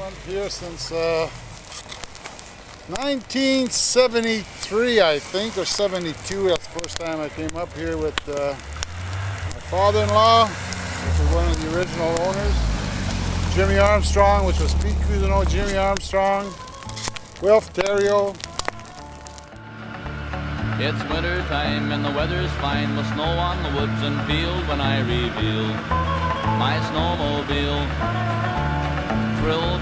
I'm here since 1973, I think, or 72. That's the first time I came up here with my father-in-law, which was one of the original owners. Jimmy Armstrong, which was Pete Cousineau, Jimmy Armstrong, Wilf Terrio. It's winter time and the weather's fine, with snow on the woods and field when I reveal my snowmobile. Thrill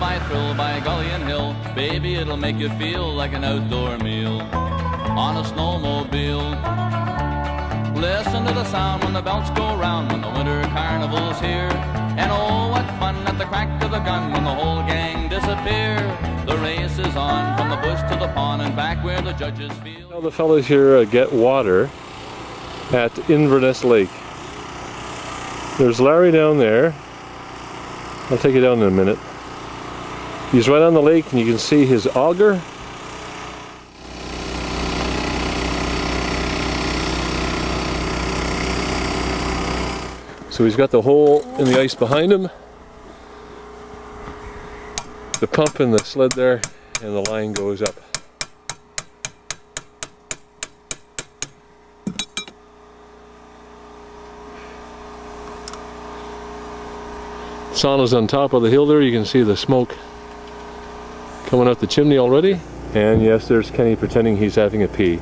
by gully and hill, baby, it'll make you feel like an outdoor meal on a snowmobile. Listen to the sound when the belts go round, when the winter carnival's here. And oh, what fun at the crack of the gun when the whole gang disappear. The race is on from the bush to the pond and back where the judges feel. Well, the fellows here get water at Inverness Lake. There's Larry down there. I'll take you down in a minute. He's right on the lake and you can see his auger. So he's got the hole in the ice behind him, the pump in the sled there, and the line goes up. Sauna's on top of the hill there. You can see the smoke coming out the chimney already. And yes, there's Kenny pretending he's having a pee.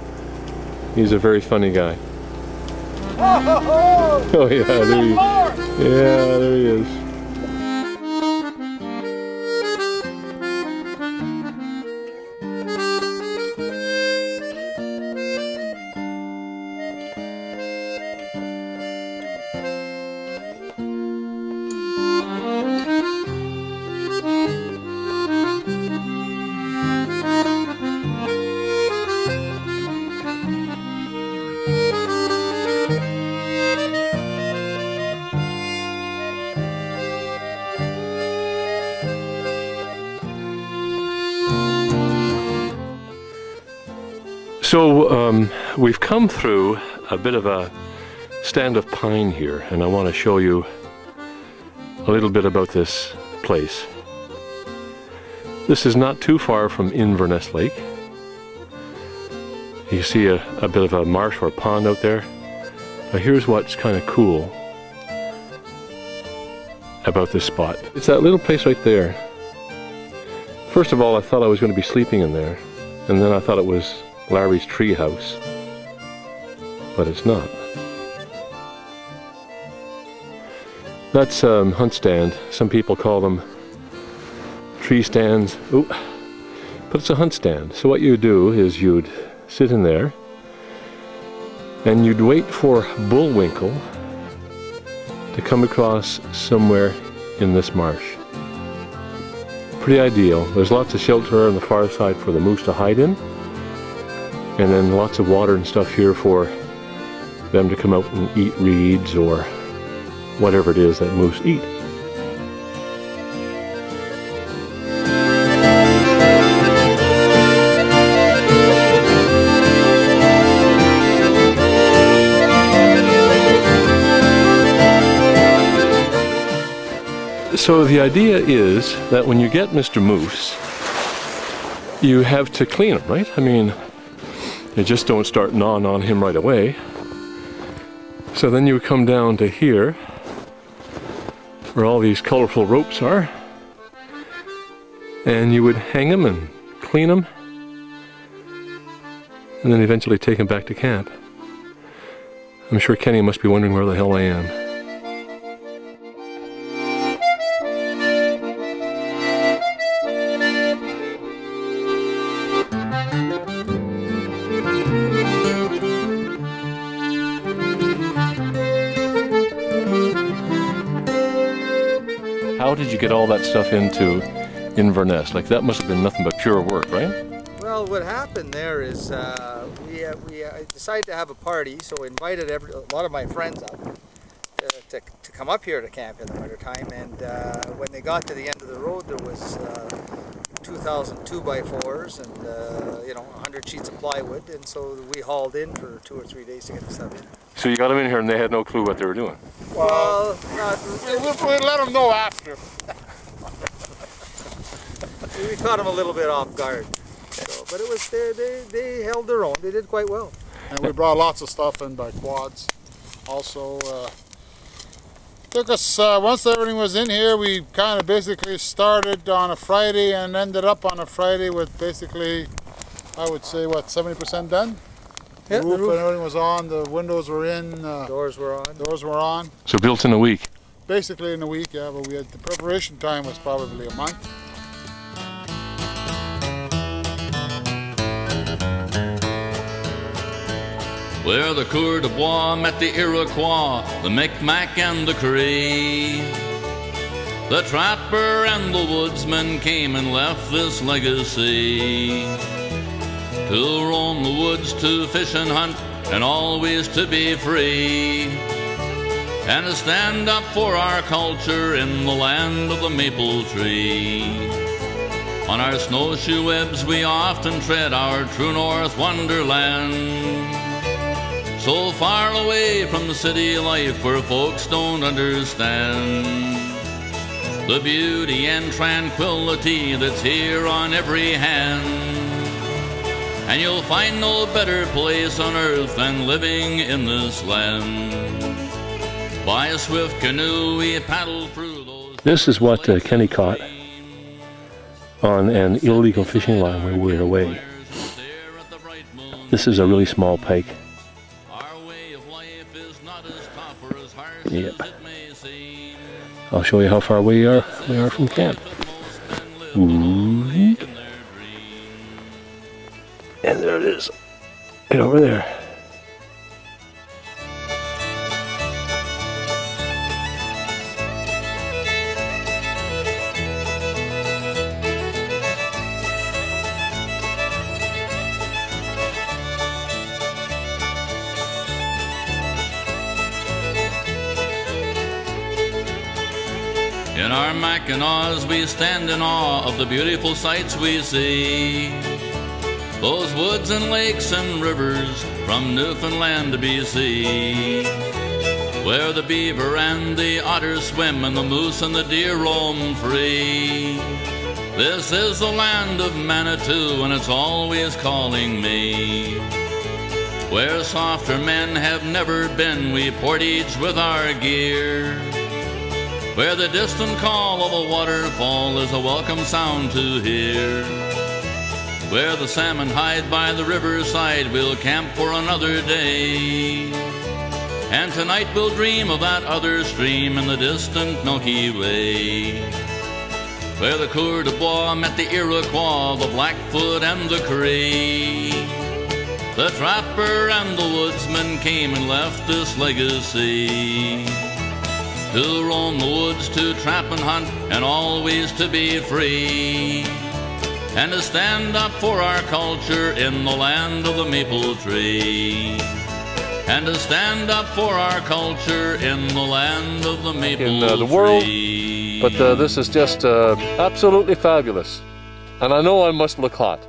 He's a very funny guy. Oh yeah, there he is. So we've come through a bit of a stand of pine here, and I want to show you a little bit about this place. This is not too far from Inverness Lake. You see a bit of a marsh or pond out there. Now here's what's kind of cool about this spot. It's that little place right there. First of all, I thought I was going to be sleeping in there, and then I thought it was Larry's tree house, but it's not. That's hunt stand. Some people call them tree stands. Ooh. But it's a hunt stand. So what you do is you'd sit in there and you'd wait for bullwinkle to come across somewhere in this marsh. Pretty ideal. There's lots of shelter on the far side for the moose to hide in. And then lots of water and stuff here for them to come out and eat reeds or whatever it is that moose eat. So the idea is that when you get Mr. Moose, you have to clean him, right? I mean, you just don't start gnawing on him right away. So then you come down to here, where all these colorful ropes are, and you would hang him and clean him, and then eventually take him back to camp. I'm sure Kenny must be wondering where the hell I am. How did you get all that stuff into Inverness? Like, that must have been nothing but pure work, right? Well, what happened there is we decided to have a party, so we invited a lot of my friends up to come up here to camp in the winter time. And when they got to the end of the road, there was 2,000 2x4s and 100 sheets of plywood, and so we hauled in for 2 or 3 days to get the stuff in. So you got them in here and they had no clue what they were doing? Well, we'll let them know after. we caught them a little bit off guard. So, but it was they held their own. They did quite well. And we brought lots of stuff in by quads. Also, took us, once everything was in here, we kind of basically started on a Friday and ended up on a Friday with basically, I would say, what, 70% done? Yeah, The roof and everything was on, the windows were in. Doors were on. Doors were on. So built in a week? Basically in a week, yeah, but we had, the preparation time was probably a month. Where the Coeur de Bois met the Iroquois, the Micmac and the Cree, the trapper and the woodsman came and left this legacy. To roam the woods, to fish and hunt, and always to be free, and to stand up for our culture in the land of the maple tree. On our snowshoe webs we often tread our true north wonderland, so far away from the city life where folks don't understand the beauty and tranquility that's here on every hand. And you'll find no better place on earth than living in this land. By a swift canoe we paddle through those... This is what Kenny caught on an illegal fishing line when we were away. This is a really small pike. Yep. I'll show you how far we are from camp. Ooh. And there it is. Right over there. In our Mackinaws we stand in awe of the beautiful sights we see. Those woods and lakes and rivers from Newfoundland to BC, where the beaver and the otter swim and the moose and the deer roam free. This is the land of Manitou and it's always calling me. Where softer men have never been, we portage with our gear. Where the distant call of a waterfall is a welcome sound to hear. Where the salmon hide by the riverside, we'll camp for another day. And tonight we'll dream of that other stream in the distant Milky Way. Where the Coeur de Bois met the Iroquois, the Blackfoot and the Cree, the trapper and the woodsman came and left this legacy. To roam the woods, to trap and hunt, and always to be free, and to stand up for our culture in the land of the maple tree, and to stand up for our culture in the land of the maple tree. In the world, but this is just absolutely fabulous, and I know I must look hot.